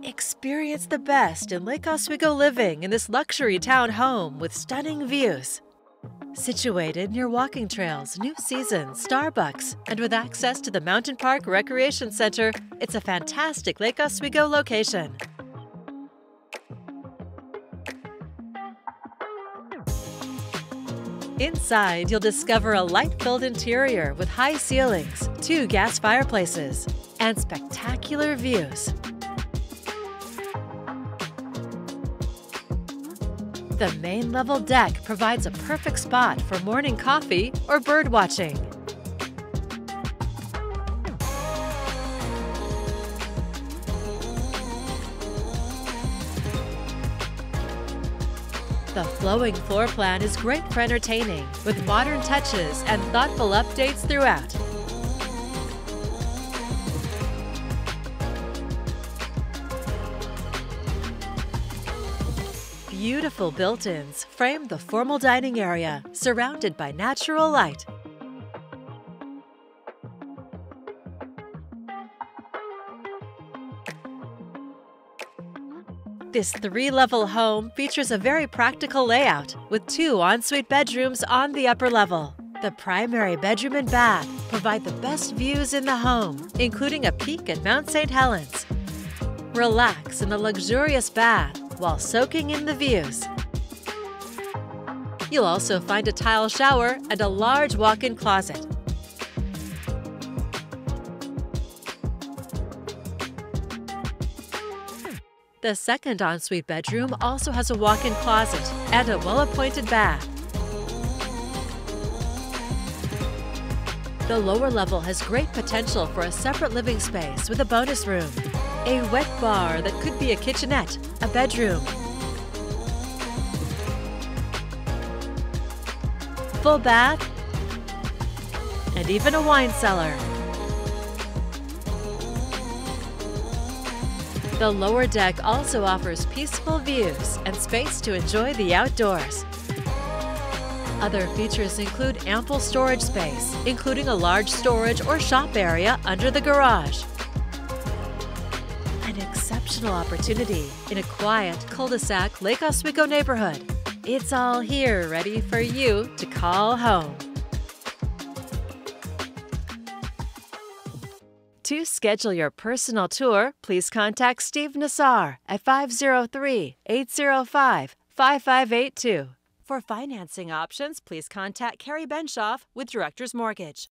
Experience the best in Lake Oswego living in this luxury townhome with stunning views. Situated near walking trails, new seasons, Starbucks, and with access to the Mountain Park Recreation Center, it's a fantastic Lake Oswego location. Inside, you'll discover a light-filled interior with high ceilings, 2 gas fireplaces, and spectacular views. The main level deck provides a perfect spot for morning coffee or bird watching. The flowing floor plan is great for entertaining, with modern touches and thoughtful updates throughout. Beautiful built-ins frame the formal dining area, surrounded by natural light. This 3-level home features a very practical layout with 2 ensuite bedrooms on the upper level. The primary bedroom and bath provide the best views in the home, including a peek at Mount St. Helens. Relax in the luxurious bath while soaking in the views. You'll also find a tile shower and a large walk-in closet. The second ensuite bedroom also has a walk-in closet and a well-appointed bath. The lower level has great potential for a separate living space with a bonus room, a wet bar that could be a kitchenette, a bedroom, full bath, and even a wine cellar. The lower deck also offers peaceful views and space to enjoy the outdoors. Other features include ample storage space, including a large storage or shop area under the garage. An exceptional opportunity in a quiet cul-de-sac Lake Oswego neighborhood. It's all here ready for you to call home. To schedule your personal tour, please contact Steve Nassar at 503-805-5582. For financing options, please contact Carrie Benshoff with Director's Mortgage.